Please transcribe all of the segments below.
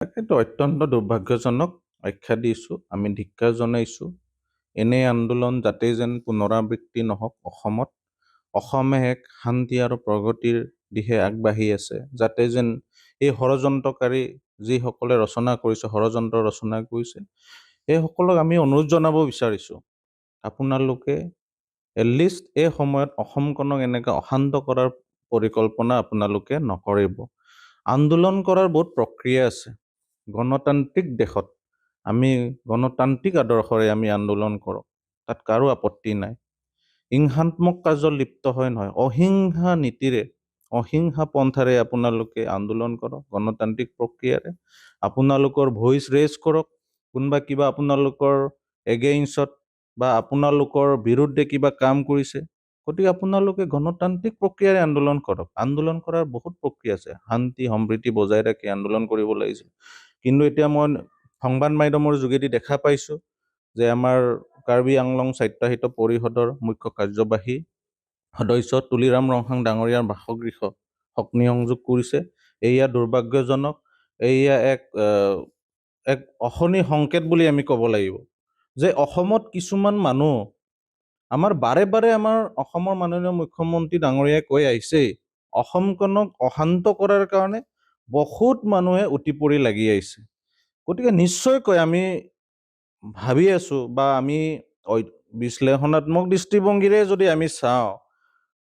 তাকেতো অত্যন্ত দুৰ্ভাগ্যজনক আখ্যা দিছোঁ। আমি ধিক্কাৰ জনাইছোঁ। এনে আন্দোলন যাতে যেন পুনৰাবৃত্তি নহওক অসমত। অসমে এক শান্তি আৰু প্ৰগতিৰ দিশে আগবাঢ়ি আছে। যাতে যেন এই ষড়যন্ত্ৰকাৰী যিসকলে ৰচনা কৰিছে, ষড়যন্ত্ৰ ৰচনা কৰিছে, সেইসকলক আমি অনুৰোধ জনাব বিচাৰিছোঁ। আপোনালোকে এটলিষ্ট এই সময়ত অসমখনক এনেকৈ অশান্ত কৰাৰ পৰিকল্পনা আপোনালোকে নকৰিব। আন্দোলন কৰাৰ বহুত প্ৰক্ৰিয়া আছে। গণতান্ত্ৰিক দেশত আমি গণতান্ত্ৰিক আদৰ্শৰে আমি আন্দোলন কৰোঁ, তাত কাৰো আপত্তি নাই। হিংসাত্মক কাৰ্যত লিপ্ত হয় নহয়, অহিংসা নীতিৰে অহিংসা পন্থাৰে আপোনালোকে আন্দোলন কৰক গণতান্ত্ৰিক প্ৰক্ৰিয়াৰে। আপোনালোকৰ ভইচ ৰেজ কৰক। কোনোবা কিবা আপোনালোকৰ এগেইনষ্টত বা আপোনালোকৰ বিৰুদ্ধে কিবা কাম কৰিছে, গতিকে আপোনালোকে গণতান্ত্ৰিক প্ৰক্ৰিয়াৰে আন্দোলন কৰক। আন্দোলন কৰাৰ বহুত প্ৰক্ৰিয়া আছে। শান্তি সম্প্ৰীতি বজাই ৰাখি আন্দোলন কৰিব লাগিছিল। কিন্তু এতিয়া মই সংবাদ মাধ্যমৰ যোগেদি দেখা পাইছোঁ যে আমাৰ কাৰ্বি আংলং স্বায়ত্তশাসিত পৰিষদৰ মুখ্য কাৰ্যবাহী সদস্য তুলিৰাম ৰংহাং ডাঙৰীয়াৰ বাসগৃহ অগ্নিসংযোগ কৰিছে। এয়া দুৰ্ভাগ্যজনক। এয়া এক অশনি সংকেত বুলি আমি ক'ব লাগিব যে অসমত কিছুমান মানুহ আমাৰ বাৰে বাৰে আমাৰ অসমৰ মাননীয় মুখ্যমন্ত্ৰী ডাঙৰীয়াই কৈ আহিছে, অসমখনক অশান্ত কৰাৰ কাৰণে বহুত মানুহে উটি পৰি লাগি আহিছে। গতিকে নিশ্চয়কৈ আমি ভাবি আছোঁ বা আমি বিশ্লেষণাত্মক দৃষ্টিভংগীৰে যদি আমি চাওঁ,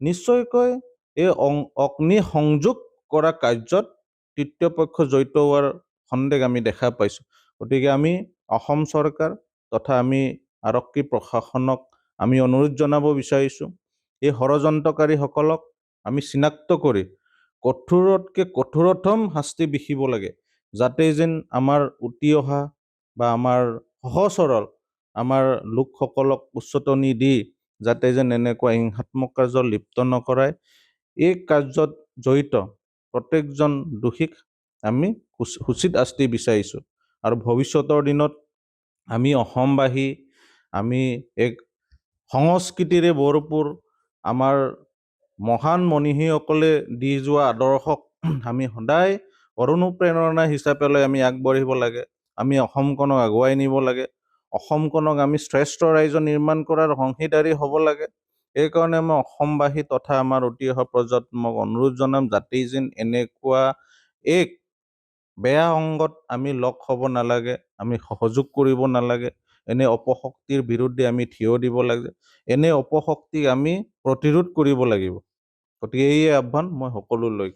নিশ্চয়কৈ এই অগ্নিসংযোগ কৰা কাৰ্যত তৃতীয় পক্ষ জড়িত হোৱাৰ সন্দেহ আমি দেখা পাইছোঁ। গতিকে আমি অসম চৰকাৰ তথা আমি আৰক্ষী প্ৰশাসনক আমি অনুৰোধ জনাব বিচাৰিছোঁ, এই ষড়যন্ত্ৰকাৰীসকলক আমি চিনাক্ত কৰি কঠোৰতকৈ কঠোৰতম শাস্তি বিহিব লাগে, যাতে যেন আমাৰ উটি অহা বা আমাৰ সহজ সৰল আমাৰ লোকসকলক উচতনি দি যাতে যেন এনেকুৱা হিংসাত্মক কাৰ্যত লিপ্ত নকৰায়। এই কাৰ্যত জড়িত প্ৰত্যেকজন দোষীক আমি উচিত শাস্তি বিচাৰিছোঁ। আৰু ভৱিষ্যতৰ দিনত আমি অসমবাসী, আমি এক সংস্কৃতিৰে ভৰপূৰ আমাৰ মহান মনীষীসকলে দি যোৱা আদৰ্শক আমি সদায় অনুপ্ৰেৰণা হিচাপে লৈ আমি আগবাঢ়িব লাগে। আমি অসমখনক আগুৱাই নিব লাগে। অসমখনক আমি শ্ৰেষ্ঠ ৰাজ্য নিৰ্মাণ কৰাৰ অংশীদাৰী হ'ব লাগে। এইকাৰণে মই অসমবাসী তথা আমাৰ উঠি অহা প্ৰজন্মক অনুৰোধ জনাম, যাতে যেন এনেকুৱা এক বেয়া অংগত আমি লগ হ'ব নালাগে, আমি সহযোগ কৰিব নালাগে। এনে অপশক্তিৰ বিৰুদ্ধে আমি থিয় দিব লাগে। এনে অপশক্তিক আমি প্ৰতিৰোধ কৰিব লাগিব। গতিকে এই আহ্বান মই সকলোলৈ